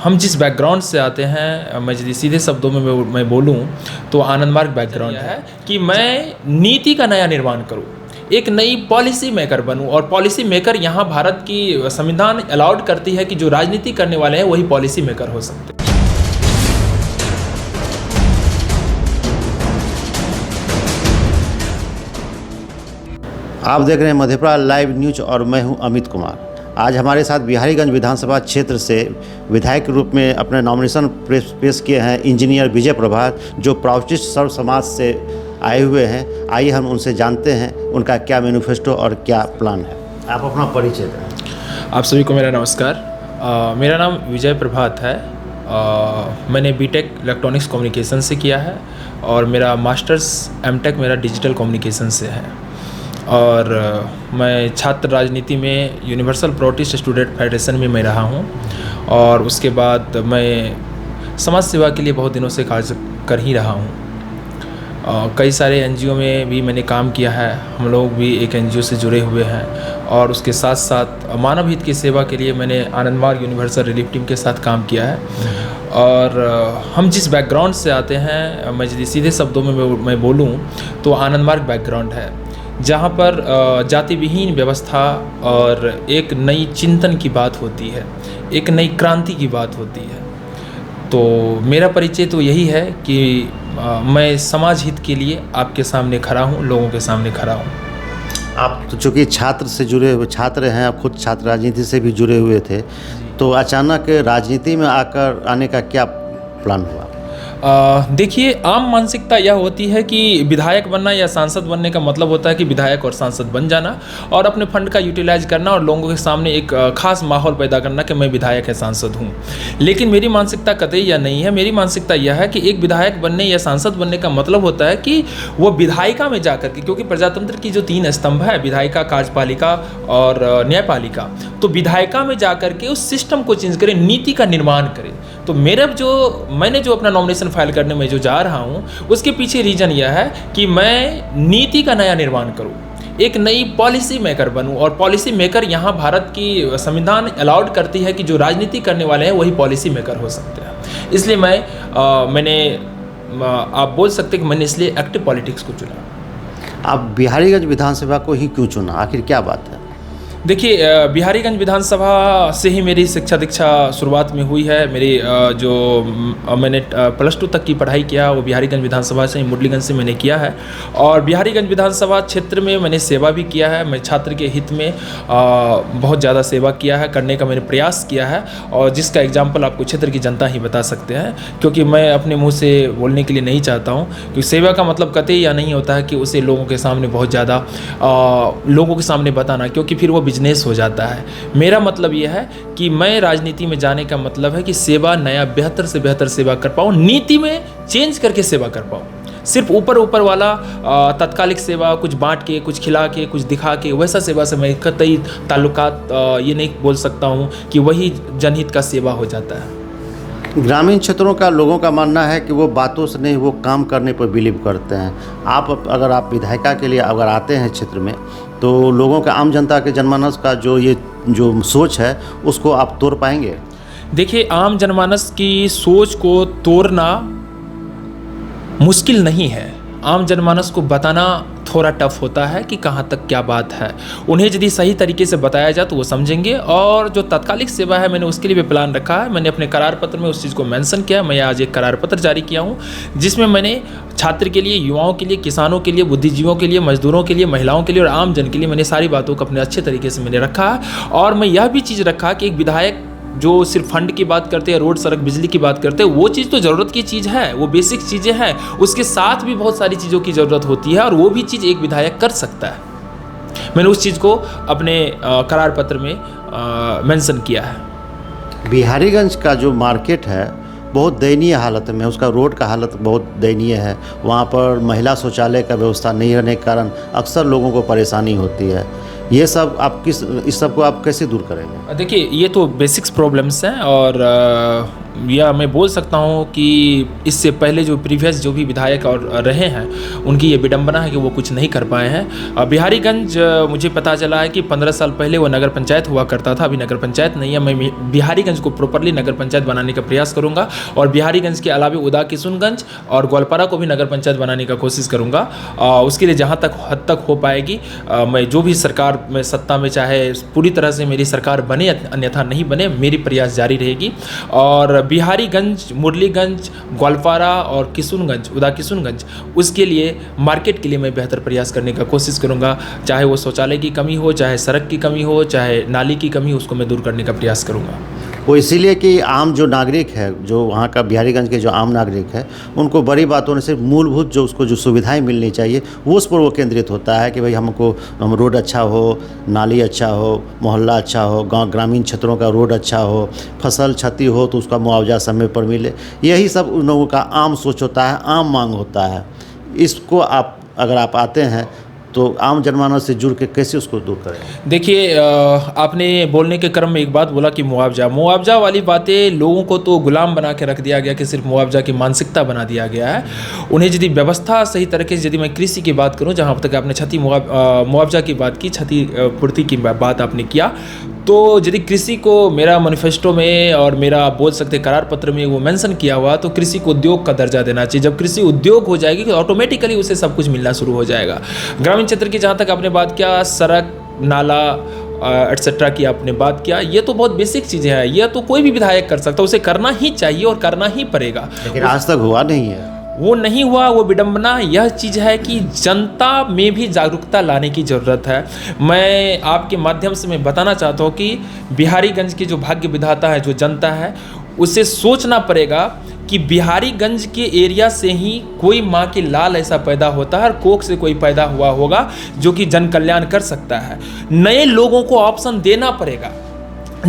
हम जिस बैकग्राउंड से आते हैं, मैं यदि सीधे शब्दों में मैं बोलूं तो आनंद मार्ग बैकग्राउंड है कि मैं नीति का नया निर्माण करूं, एक नई पॉलिसी मेकर बनूं। और पॉलिसी मेकर यहाँ भारत की संविधान अलाउड करती है कि जो राजनीति करने वाले हैं वही पॉलिसी मेकर हो सकते हैं। आप देख रहे हैं मधेपुरा लाइव न्यूज और मैं हूं अमित कुमार। आज हमारे साथ बिहारीगंज विधानसभा क्षेत्र से विधायक के रूप में अपने नॉमिनेशन पेश किए हैं इंजीनियर विजय प्रभात, जो प्राउचिस्ट सर्व समाज से आए हुए हैं। आइए हम उनसे जानते हैं उनका क्या मैनिफेस्टो और क्या प्लान है। आप अपना परिचय दें। आप सभी को मेरा नमस्कार। मेरा नाम विजय प्रभात है। मैंने बीटेक इलेक्ट्रॉनिक्स कम्युनिकेशन से किया है और मेरा मास्टर्स एमटेक मेरा डिजिटल कम्युनिकेशन से है। और मैं छात्र राजनीति में यूनिवर्सल प्रोटेस्ट स्टूडेंट फेडरेशन में मैं रहा हूं। और उसके बाद मैं समाज सेवा के लिए बहुत दिनों से कार्य कर ही रहा हूं। कई सारे एनजीओ में भी मैंने काम किया है। हम लोग भी एक एनजीओ से जुड़े हुए हैं और उसके साथ साथ मानव हित की सेवा के लिए मैंने आनंद मार्ग यूनिवर्सल रिलीफ टीम के साथ काम किया है। और हम जिस बैकग्राउंड से आते हैं, मैं यदि सीधे शब्दों में मैं बोलूं तो आनंद मार्ग बैकग्राउंड है, जहाँ पर जाति विहीन व्यवस्था और एक नई चिंतन की बात होती है, एक नई क्रांति की बात होती है। तो मेरा परिचय तो यही है कि मैं समाज हित के लिए आपके सामने खड़ा हूँ, लोगों के सामने खड़ा हूँ। आप तो चूँकि छात्र से जुड़े हुए छात्र हैं, आप खुद छात्र राजनीति से भी जुड़े हुए थे, तो अचानक राजनीति में आने का क्या प्लान हुआ? देखिए, आम मानसिकता यह होती है कि विधायक बनना या सांसद बनने का मतलब होता है कि विधायक और सांसद बन जाना और अपने फंड का यूटिलाइज करना और लोगों के सामने एक खास माहौल पैदा करना कि मैं विधायक या सांसद हूँ। लेकिन मेरी मानसिकता कतई यह नहीं है। मेरी मानसिकता यह है कि एक विधायक बनने या सांसद बनने का मतलब होता है कि वो विधायिका में जाकर के, क्योंकि प्रजातंत्र की जो 3 स्तंभ है, विधायिका, कार्यपालिका और न्यायपालिका, तो विधायिका में जाकर के उस सिस्टम को चेंज करें, नीति का निर्माण करें। तो मैंने जो अपना नॉमिनेशन फाइल करने में जो जा रहा हूँ, उसके पीछे रीजन यह है कि मैं नीति का नया निर्माण करूँ, एक नई पॉलिसी मेकर बनूं। और पॉलिसी मेकर यहाँ भारत की संविधान अलाउड करती है कि जो राजनीति करने वाले हैं वही पॉलिसी मेकर हो सकते हैं। इसलिए आप बोल सकते हैं कि मैंने इसलिए एक्टिव पॉलिटिक्स को चुना। आप बिहारीगंज विधानसभा को ही क्यों चुना, आखिर क्या बात है? देखिए, बिहारीगंज विधानसभा से ही मेरी शिक्षा दीक्षा शुरुआत में हुई है। मैंने +2 तक की पढ़ाई किया वो बिहारीगंज विधानसभा से, मुरलीगंज से मैंने किया है। और बिहारीगंज विधानसभा क्षेत्र में मैंने सेवा भी किया है। मैं छात्र के हित में बहुत ज़्यादा सेवा किया है, करने का मैंने प्रयास किया है, और जिसका एग्जाम्पल आपको क्षेत्र की जनता ही बता सकते हैं, क्योंकि मैं अपने मुँह से बोलने के लिए नहीं चाहता हूँ। क्योंकि सेवा का मतलब कतई यह नहीं होता है कि उसे लोगों के सामने बहुत ज़्यादा लोगों के सामने बताना, क्योंकि फिर वो बिजनेस हो जाता है। मेरा मतलब यह है कि मैं राजनीति में जाने का मतलब है कि सेवा, नया बेहतर से बेहतर सेवा कर पाऊँ, नीति में चेंज करके सेवा कर पाऊँ। सिर्फ ऊपर वाला तात्कालिक सेवा, कुछ बांट के, कुछ खिला के, कुछ दिखा के, वैसा सेवा से मैं कतई ताल्लुकात ये नहीं बोल सकता हूँ कि वही जनहित का सेवा हो जाता है। ग्रामीण क्षेत्रों का लोगों का मानना है कि वो बातों से नहीं, वो काम करने पर बिलीव करते हैं। अगर आप विधायिका के लिए अगर आते हैं क्षेत्र में, तो लोगों का, आम जनता के जनमानस का जो सोच है उसको आप तोड़ पाएंगे? देखिए, आम जनमानस की सोच को तोड़ना मुश्किल नहीं है। आम जनमानस को बताना थोड़ा टफ होता है कि कहाँ तक क्या बात है। उन्हें यदि सही तरीके से बताया जाए तो वो समझेंगे। और जो तात्कालिक सेवा है, मैंने उसके लिए भी प्लान रखा है। मैंने अपने करार पत्र में उस चीज़ को मेंशन किया। मैं आज एक करार पत्र जारी किया हूँ, जिसमें मैंने छात्र के लिए, युवाओं के लिए, किसानों के लिए, बुद्धिजीवियों के लिए, मजदूरों के लिए, महिलाओं के लिए और आम जन के लिए मैंने सारी बातों को अपने अच्छे तरीके से मैंने रखा है। और मैं यह भी चीज़ रखा कि एक विधायक जो सिर्फ फंड की बात करते हैं, रोड, सड़क, बिजली की बात करते हैं, वो चीज़ तो ज़रूरत की चीज़ है, वो बेसिक चीज़ें हैं। उसके साथ भी बहुत सारी चीज़ों की ज़रूरत होती है और वो भी चीज़ एक विधायक कर सकता है। मैंने उस चीज़ को अपने करार पत्र में मेंशन किया है। बिहारीगंज का जो मार्केट है बहुत दयनीय हालत में, उसका रोड का हालत बहुत दयनीय है। वहाँ पर महिला शौचालय का व्यवस्था नहीं रहने के कारण अक्सर लोगों को परेशानी होती है। ये सब इस सब को आप कैसे दूर करेंगे? देखिए, ये तो बेसिक्स प्रॉब्लम्स हैं और या मैं बोल सकता हूँ कि इससे पहले जो प्रीवियस जो भी विधायक और रहे हैं उनकी ये विडंबना है कि वो कुछ नहीं कर पाए हैं। बिहारीगंज मुझे पता चला है कि 15 साल पहले वो नगर पंचायत हुआ करता था, अभी नगर पंचायत नहीं है। मैं बिहारीगंज को प्रॉपरली नगर पंचायत बनाने का प्रयास करूँगा और बिहारीगंज के अलावा उदा किशुनगंज और ग्वालपारा को भी नगर पंचायत बनाने का कोशिश करूँगा। उसके लिए जहाँ तक हद तक हो पाएगी मैं जो भी सरकार में सत्ता में, चाहे पूरी तरह से मेरी सरकार बने अन्यथा नहीं बने, मेरी प्रयास जारी रहेगी। और बिहारीगंज, मुरलीगंज, ग्वालपारा और किशुनगंज, उदा किशुनगंज, उसके लिए मार्केट के लिए मैं बेहतर प्रयास करने का कोशिश करूँगा। चाहे वो शौचालय की कमी हो, चाहे सड़क की कमी हो, चाहे नाली की कमी हो, उसको मैं दूर करने का प्रयास करूँगा। वो इसीलिए कि आम जो नागरिक है, जो वहाँ का बिहारीगंज के जो आम नागरिक है, उनको बड़ी बातों में सिर्फ मूलभूत जो उसको जो सुविधाएं मिलनी चाहिए वो उस पर वो केंद्रित होता है कि भाई हमको रोड अच्छा हो, नाली अच्छा हो, मोहल्ला अच्छा हो, गांव ग्रामीण क्षेत्रों का रोड अच्छा हो, फसल क्षति हो तो उसका मुआवजा समय पर मिले। यही सब उन लोगों का आम सोच होता है, आम मांग होता है। इसको अगर आप आते हैं तो आम जनमानस से जुड़ के कैसे उसको दूर करें? देखिए, आपने बोलने के क्रम में एक बात बोला कि मुआवजा वाली बातें, लोगों को तो गुलाम बना के रख दिया गया कि सिर्फ मुआवजा की मानसिकता बना दिया गया है। उन्हें यदि व्यवस्था सही तरीके से, यदि मैं कृषि की बात करूं, जहां तक आपने मुआवजा की बात की, क्षतिपूर्ति की बात आपने किया, तो यदि कृषि को मेरा मैनिफेस्टो में और मेरा बोल सकते करार पत्र में वो मेंशन किया हुआ, तो कृषि को उद्योग का दर्जा देना चाहिए। जब कृषि उद्योग हो जाएगी तो ऑटोमेटिकली उसे सब कुछ मिलना शुरू हो जाएगा। ग्रामीण क्षेत्र की जहाँ तक आपने बात किया, सड़क, नाला एटसेट्रा की आपने बात किया, ये तो बहुत बेसिक चीज़ें हैं, यह तो कोई भी विधायक कर सकता है, उसे करना ही चाहिए और करना ही पड़ेगा। लेकिन आज तक हुआ नहीं है, वो नहीं हुआ। वो विडंबना यह चीज़ है कि जनता में भी जागरूकता लाने की ज़रूरत है। मैं आपके माध्यम से मैं बताना चाहता हूँ कि बिहारीगंज के जो भाग्य विधाता है, जो जनता है, उसे सोचना पड़ेगा कि बिहारीगंज के एरिया से ही कोई माँ की लाल ऐसा पैदा होता है और कोख से कोई पैदा हुआ होगा जो कि जन कल्याण कर सकता है। नए लोगों को ऑप्शन देना पड़ेगा।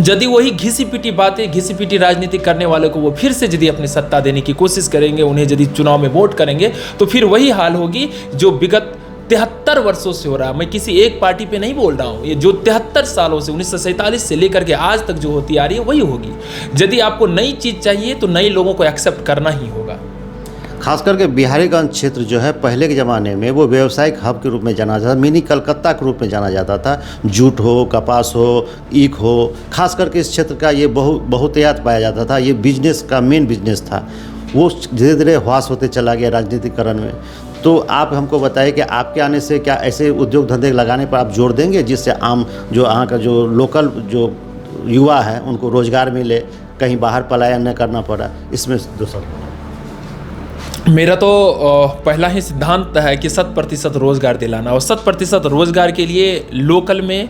यदि वही घिसी पिटी बातें, घिसी पिटी राजनीति करने वाले को वो फिर से यदि अपनी सत्ता देने की कोशिश करेंगे, उन्हें यदि चुनाव में वोट करेंगे, तो फिर वही हाल होगी जो विगत 73 वर्षों से हो रहा है। मैं किसी एक पार्टी पे नहीं बोल रहा हूँ, ये जो 73 सालों से 1947 से लेकर के आज तक जो होती आ रही है वही होगी। यदि आपको नई चीज़ चाहिए तो नए लोगों को एक्सेप्ट करना ही होगा। खास करके बिहारीगंज क्षेत्र जो है, पहले के ज़माने में वो व्यावसायिक हब के रूप में जाना जाता था, मिनी कलकत्ता के रूप में जाना जाता था। जूट हो, कपास हो, ईख हो, खास करके इस क्षेत्र का ये बहुतायत पाया जाता था। ये बिजनेस का मेन बिजनेस था। वो धीरे धीरे ह्रास होते चला गया राजनीतिकरण में। तो आप हमको बताइए कि आपके आने से क्या ऐसे उद्योग धंधे लगाने पर आप जोर देंगे जिससे आम जो यहाँ का जो लोकल जो युवा है उनको रोज़गार मिले, कहीं बाहर पलायन न करना पड़ा? इसमें दूसरा मेरा तो पहला ही सिद्धांत है कि 100% रोज़गार दिलाना, और 100% रोज़गार के लिए लोकल में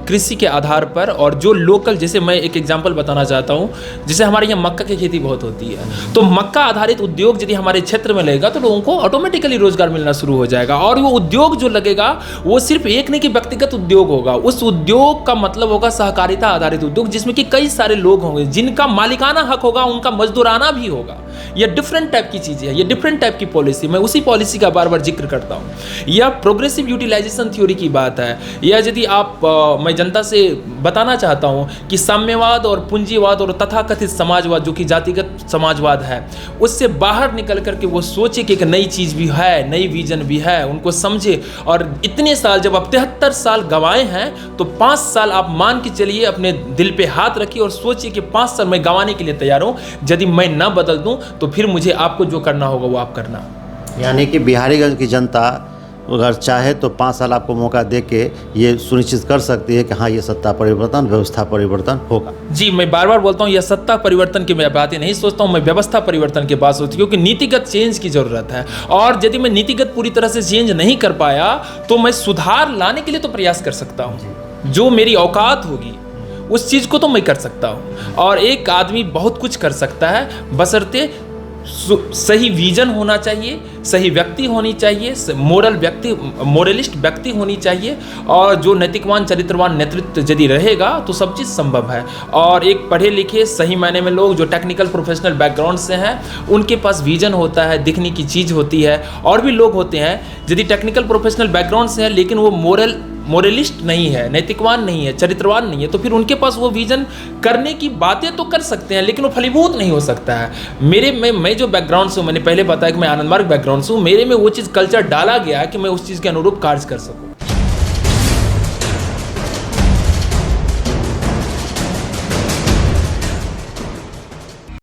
कृषि के आधार पर, और जो लोकल, जैसे मैं एक एग्जांपल बताना चाहता हूँ, जैसे हमारे यहाँ मक्का की खेती बहुत होती है, तो मक्का आधारित उद्योग यदि हमारे क्षेत्र में लगेगा तो लोगों को ऑटोमेटिकली रोज़गार मिलना शुरू हो जाएगा। और वो उद्योग जो लगेगा वो सिर्फ एक नहीं कि व्यक्तिगत उद्योग होगा, उस उद्योग का मतलब होगा सहकारिता आधारित उद्योग, जिसमें कि कई सारे लोग होंगे जिनका मालिकाना हक होगा, उनका मजदूराना भी होगा। यह डिफरेंट टाइप की चीज़ है, ये डिफरेंट टाइप की पॉलिसी, मैं उसी पॉलिसी का बार बार जिक्र करता हूँ। यह प्रोग्रेसिव यूटिलाइजेशन थ्योरी की बात है। या यदि आप मैं जनता से बताना चाहता हूँ कि साम्यवाद और पूंजीवाद और तथाकथित समाजवाद, जो कि जातिगत समाजवाद है, उससे बाहर निकल करके वो सोचे कि एक नई चीज़ भी है, नई विजन भी है, उनको समझे। और इतने साल, जब आप 73 साल गंवाए हैं, तो 5 साल आप मान के चलिए, अपने दिल पे हाथ रखिए और सोचिए कि 5 साल मैं गंवाने के लिए तैयार हूँ। यदि मैं ना बदल दूँ तो फिर मुझे आपको जो करना होगा वो आप करना। यानी कि बिहारीगंज की जनता अगर चाहे तो 5 साल आपको मौका दे के ये सुनिश्चित कर सकती है कि हाँ, ये सत्ता परिवर्तन, व्यवस्था परिवर्तन होगा। जी, मैं बार बार बोलता हूँ, यह सत्ता परिवर्तन की मैं बातें नहीं सोचता हूँ, मैं व्यवस्था परिवर्तन की बात सोचती हूँ, क्योंकि नीतिगत चेंज की जरूरत है। और यदि मैं नीतिगत पूरी तरह से चेंज नहीं कर पाया तो मैं सुधार लाने के लिए तो प्रयास कर सकता हूँ। जो मेरी औकात होगी उस चीज़ को तो मैं कर सकता हूँ। और एक आदमी बहुत कुछ कर सकता है, बशर्ते सही विजन होना चाहिए, सही व्यक्ति होनी चाहिए, मोरलिस्ट व्यक्ति होनी चाहिए, और जो नैतिकवान चरित्रवान नेतृत्व यदि रहेगा तो सब चीज़ संभव है। और एक पढ़े लिखे सही मायने में लोग जो टेक्निकल प्रोफेशनल बैकग्राउंड से हैं, उनके पास विजन होता है, दिखने की चीज़ होती है। और भी लोग होते हैं यदि टेक्निकल प्रोफेशनल बैकग्राउंड से हैं लेकिन वो मोरल मोरलिस्ट नहीं है, नैतिकवान नहीं है, चरित्रवान नहीं है, तो फिर उनके पास वो विजन करने की बातें तो कर सकते हैं, लेकिन वो फलीभूत नहीं हो सकता है। मैं जो बैकग्राउंड से हूँ, मैंने पहले बताया कि मैं आनंद मार्ग बैकग्राउंड से हूँ, मेरे में वो चीज़ कल्चर डाला गया है कि मैं उस चीज़ के अनुरूप कार्य कर सकूँ।